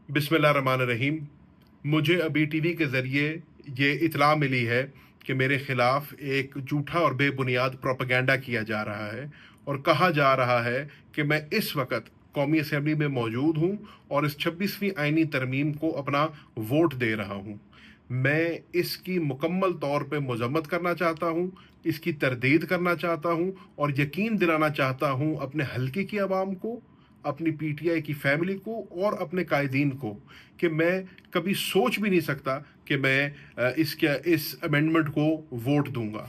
बिस्मिल्लाहिर्रहमानिर्रहीम। मुझे अभी टीवी के ज़रिए ये इतला मिली है कि मेरे ख़िलाफ़ एक झूठा और बेबुनियाद प्रोपेगेंडा किया जा रहा है और कहा जा रहा है कि मैं इस वक्त कौमी असम्बली में मौजूद हूँ और इस 26वीं आइनी तरमीम को अपना वोट दे रहा हूँ। मैं इसकी मुकम्मल तौर पे मज़म्मत करना चाहता हूँ, इसकी तरदीद करना चाहता हूँ और यकीन दिलाना चाहता हूँ अपने हल्के की आवाम को, अपनी पीटीआई की फैमिली को और अपने कायदीन को कि मैं कभी सोच भी नहीं सकता कि मैं इस अमेंडमेंट को वोट दूंगा।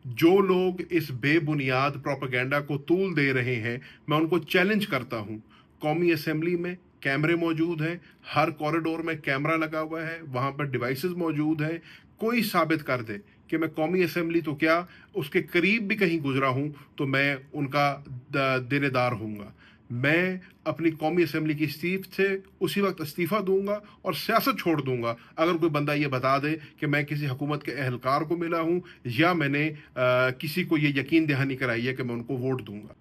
जो लोग इस बेबुनियाद प्रोपेगेंडा को तूल दे रहे हैं, मैं उनको चैलेंज करता हूं। कौमी असेंबली में कैमरे मौजूद हैं, हर कॉरिडोर में कैमरा लगा हुआ है, वहां पर डिवाइसेस मौजूद हैं। कोई साबित कर दे कि मैं कौमी असेंबली तो क्या उसके करीब भी कहीं गुजरा हूं तो मैं उनका देनेदार हूंगा। मैं अपनी कौमी असेंबली की सीट से उसी वक्त इस्तीफ़ा दूंगा और सियासत छोड़ दूंगा अगर कोई बंदा ये बता दे कि मैं किसी हुकूमत के अहलकार को मिला हूं या मैंने किसी को ये यकीन दहानी कराई है कि मैं उनको वोट दूंगा।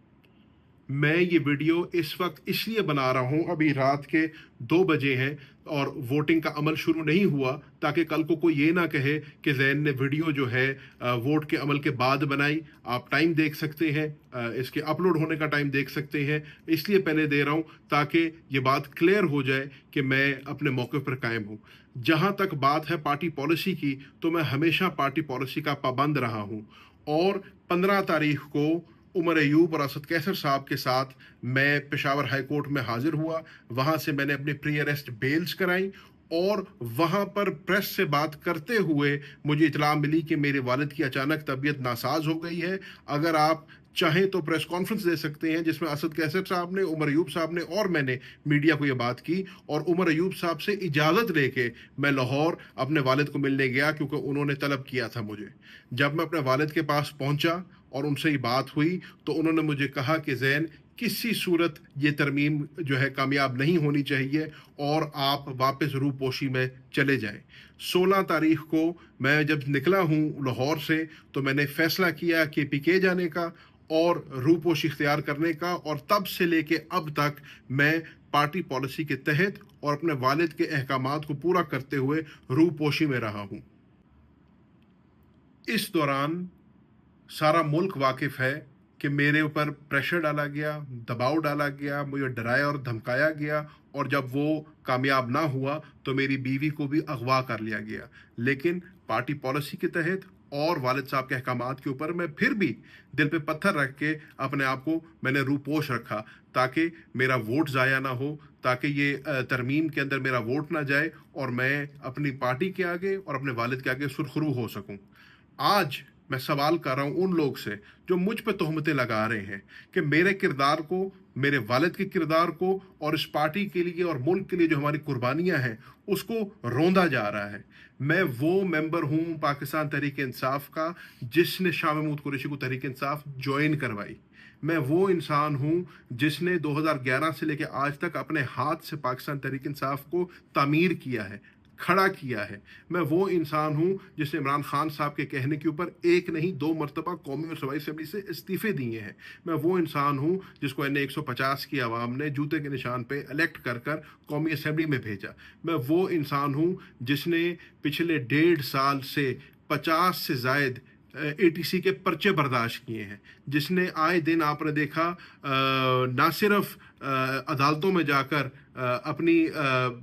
मैं ये वीडियो इस वक्त इसलिए बना रहा हूँ, अभी रात के 2 बजे हैं और वोटिंग का अमल शुरू नहीं हुआ, ताकि कल को कोई ये ना कहे कि जैन ने वीडियो जो है वोट के अमल के बाद बनाई। आप टाइम देख सकते हैं, इसके अपलोड होने का टाइम देख सकते हैं। इसलिए पहले दे रहा हूँ ताकि ये बात क्लियर हो जाए कि मैं अपने मौके पर कायम हूँ। जहाँ तक बात है पार्टी पॉलिसी की, तो मैं हमेशा पार्टी पॉलिसी का पाबंद रहा हूँ और 15 तारीख को उमर अयूब और असद कैसर साहब के साथ मैं पेशावर हाई कोर्ट में हाजिर हुआ। वहां से मैंने अपनी प्री अरेस्ट बेल्स कराई और वहां पर प्रेस से बात करते हुए मुझे इतला मिली कि मेरे वालिद की अचानक तबीयत नासाज हो गई है। अगर आप चाहें तो प्रेस कॉन्फ्रेंस दे सकते हैं जिसमें असद कैसर साहब ने, उमर अयूब साहब ने और मैंने मीडिया को यह बात की और उमर अयूब साहब से इजाज़त लेके मैं लाहौर अपने वालिद को मिलने गया, क्योंकि उन्होंने तलब किया था मुझे। जब मैं अपने वालिद के पास पहुंचा और उनसे ही बात हुई तो उन्होंने मुझे कहा कि जैन, किसी सूरत ये तरमीम जो है कामयाब नहीं होनी चाहिए और आप वापस रूपोशी में चले जाएं। 16 तारीख को मैं जब निकला हूं लाहौर से तो मैंने फैसला किया कि पीके जाने का और रूपोशी इख्तियार करने का, और तब से लेके अब तक मैं पार्टी पॉलिसी के तहत और अपने वालिद के अहकामात को पूरा करते हुए रूपोशी में रहा हूं। इस दौरान सारा मुल्क वाकिफ है कि मेरे ऊपर प्रेशर डाला गया, दबाव डाला गया, मुझे डराया और धमकाया गया और जब वो कामयाब ना हुआ तो मेरी बीवी को भी अगवा कर लिया गया। लेकिन पार्टी पॉलिसी के तहत और वालिद साहब के अहकामात के ऊपर मैं फिर भी दिल पे पत्थर रख के अपने आप को मैंने रूपोश रखा, ताकि मेरा वोट ज़ाया ना हो, ताकि ये तरमीम के अंदर मेरा वोट ना जाए और मैं अपनी पार्टी के आगे और अपने वालिद के आगे सुरखरू हो सकूं। आज मैं सवाल कर रहा हूं उन लोग से जो मुझ पे तोहमतें लगा रहे हैं कि मेरे किरदार को, मेरे वालिद के किरदार को और इस पार्टी के लिए और मुल्क के लिए जो हमारी कुर्बानियां हैं उसको रोंदा जा रहा है। मैं वो मेंबर हूं पाकिस्तान तहरीक इंसाफ का जिसने शाह महमूद कुरैशी को तहरीक इंसाफ ज्वाइन करवाई। मैं वो इंसान हूं जिसने 2011 से लेकर आज तक अपने हाथ से पाकिस्तान तहरीक इंसाफ को तामीर किया है, खड़ा किया है। मैं वो इंसान हूं जिसने इमरान खान साहब के कहने के ऊपर एक नहीं 2 मरतबा कौमी और सूबाई असेंबली से इस्तीफे दिए हैं। मैं वो इंसान हूं जिसको NA 150 की आवाम ने जूते के निशान पे इलेक्ट कर कर कौमी असेंबली में भेजा। मैं वो इंसान हूं जिसने पिछले 1.5 साल से 50 से जायद ATC के पर्चे बर्दाश्त किए हैं, जिसने आए दिन आपने देखा ना सिर्फ अदालतों में जाकर अपनी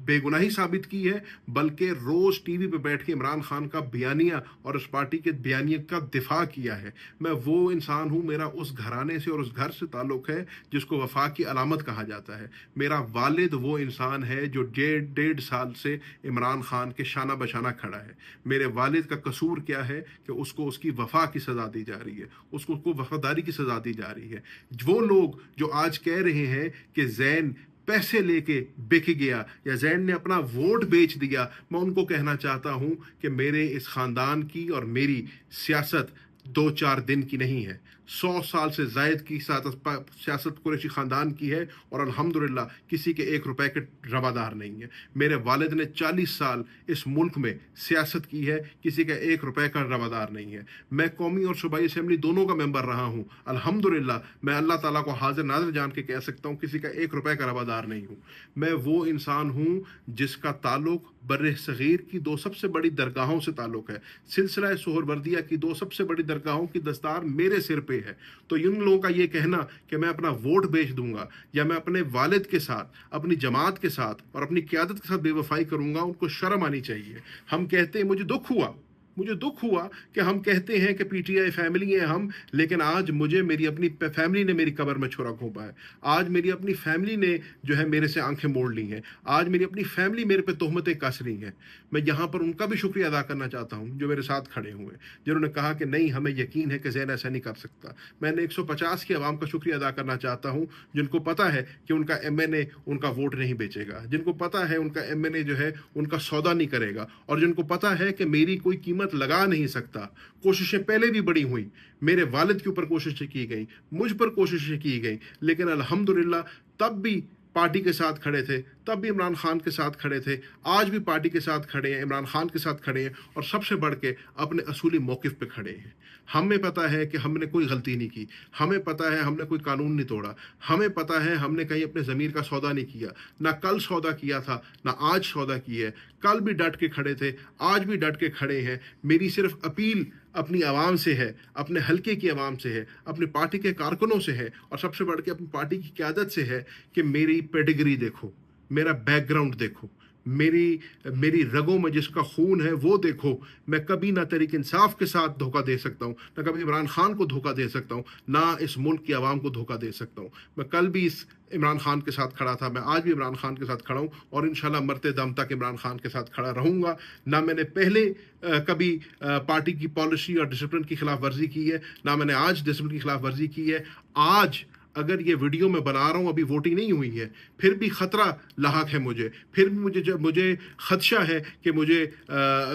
बेगुनाही साबित की है, बल्कि रोज टीवी पे बैठ के इमरान खान का बयानिया और उस पार्टी के बयानिया का दिफा किया है। मैं वो इंसान हूँ, मेरा उस घराने से और उस घर से ताल्लुक है जिसको वफाक की अलामत कहा जाता है। मेरा वालिद वो इंसान है जो 1.5 साल से इमरान खान के शाना बशाना खड़ा है। मेरे वालिद का कसूर क्या है कि उसको उसकी वफा की सज़ा दी जा रही है, उसको वफादारी की सज़ा दी जा रही है। वो लोग जो आज कह रहे हैं कि जैन पैसे लेके बिक गया या जैन ने अपना वोट बेच दिया, मैं उनको कहना चाहता हूं कि मेरे इस खानदान की और मेरी सियासत 2-4 दिन की नहीं है। 100 साल से ज़ायद की सियासत कुरैशी ख़ानदान की है और अल्हम्दुलिल्लाह किसी के 1 रुपए के रवादार नहीं है। मेरे वालिद ने 40 साल इस मुल्क में सियासत की है, किसी का 1 रुपए का रवादार नहीं है। मैं कौमी और सूबाई असेंबली दोनों का मेंबर रहा हूँ। अल्हम्दुलिल्लाह मैं अल्लाह ताला को हाजिर नाज़िर जान के कह सकता हूँ किसी का 1 रुपए का रवादार नहीं हूँ। मैं वो इंसान हूँ जिसका ताल्लुक बर्रे सगीर की 2 सबसे बड़ी दरगाहों से ताल्लुक है। सिलसिला सुहरवर्दिया की 2 सबसे बड़ी दरगाहों की दस्तार मेरे सिर पे है। तो इन लोगों का ये कहना कि मैं अपना वोट बेच दूंगा या मैं अपने वालिद के साथ, अपनी जमात के साथ और अपनी क़यादत के साथ बेवफाई करूंगा, उनको शर्म आनी चाहिए। हम कहते हैं, मुझे दुख हुआ कि हम कहते हैं कि पीटीआई फैमिली है हम, लेकिन आज मुझे मेरी अपनी फैमिली ने मेरी कब्र में छुरा घोंपा है। आज मेरी अपनी फैमिली ने जो है मेरे से आंखें मोड़ ली हैं। आज मेरी अपनी फैमिली मेरे पे तोहमतें कस रही हैं। मैं यहाँ पर उनका भी शुक्रिया अदा करना चाहता हूँ जो मेरे साथ खड़े हुए, जिन्होंने कहा कि नहीं, हमें यकीन है कि ज़ैन ऐसा नहीं कर सकता। मैंने 150 की आवाम का शुक्रिया अदा करना चाहता हूँ जिनको पता है कि उनका एमएनए उनका वोट नहीं बेचेगा, जिनको पता है उनका एमएनए जो है उनका सौदा नहीं करेगा, और जिनको पता है कि मेरी कोई कीमत लगा नहीं सकता। कोशिशें पहले भी बड़ी हुई, मेरे वालिद के ऊपर कोशिशें की गई, मुझ पर कोशिशें की गई, लेकिन अल्हम्दुलिल्लाह तब भी पार्टी के साथ खड़े थे, तब भी इमरान खान के साथ खड़े थे, आज भी पार्टी के साथ खड़े हैं, इमरान खान के साथ खड़े हैं, और सबसे बढ़ के अपने असूली मौक़िफ़ पे खड़े हैं। हमें पता है कि हमने कोई गलती नहीं की, हमें पता है हमने कोई कानून नहीं तोड़ा, हमें पता है हमने कहीं अपने ज़मीर का सौदा नहीं किया, ना कल सौदा किया था ना आज सौदा किया है। कल भी डट के खड़े थे, आज भी डट के खड़े हैं। मेरी सिर्फ अपील अपनी आवाम से है, अपने हलके की आवाम से है, अपनी पार्टी के कारकुनों से है, और सबसे बढ़ के अपनी पार्टी की क़यादत से है कि मेरी पेडिग्री देखो, मेरा बैकग्राउंड देखो, मेरी रगों में जिसका खून है वो देखो। मैं कभी ना तहरीक इंसाफ के साथ धोखा दे सकता हूँ, ना कभी इमरान खान को धोखा दे सकता हूँ, ना इस मुल्क की आवाम को धोखा दे सकता हूँ। मैं कल भी इस इमरान खान के साथ खड़ा था, मैं आज भी इमरान खान के साथ खड़ा हूँ, और इंशाल्लाह मरते दम तक इमरान खान के साथ खड़ा रहूँगा। ना मैंने पहले कभी पार्टी की पॉलिसी और डिसिप्लिन की खिलाफ वर्जी की है, ना मैंने आज डिसिप्लिन की खिलाफ वर्जी की है। आज अगर ये वीडियो मैं बना रहा हूँ, अभी वोटिंग नहीं हुई है, फिर भी ख़तरा लाहक है मुझे, फिर भी मुझे ख़दशा है कि मुझे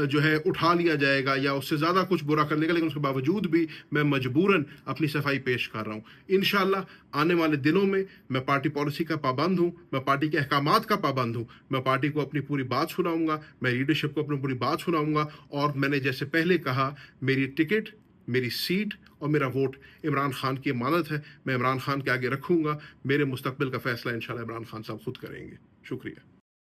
जो है उठा लिया जाएगा या उससे ज़्यादा कुछ बुरा कर लेगा, लेकिन उसके बावजूद भी मैं मजबूरन अपनी सफाई पेश कर रहा हूँ। इंशाल्लाह आने वाले दिनों में मैं पार्टी पॉलिसी का पाबंद हूँ, मैं पार्टी के अहकामात का पाबंद हूँ, मैं पार्टी को अपनी पूरी बात सुनाऊँगा, मैं लीडरशिप को अपनी पूरी बात सुनाऊँगा, और मैंने जैसे पहले कहा, मेरी टिकट, मेरी सीट और मेरा वोट इमरान खान की अमानत है। मैं इमरान खान के आगे रखूँगा। मेरे मुस्तकबिल का फ़ैसला इंशाल्लाह इमरान खान साहब खुद करेंगे। शुक्रिया।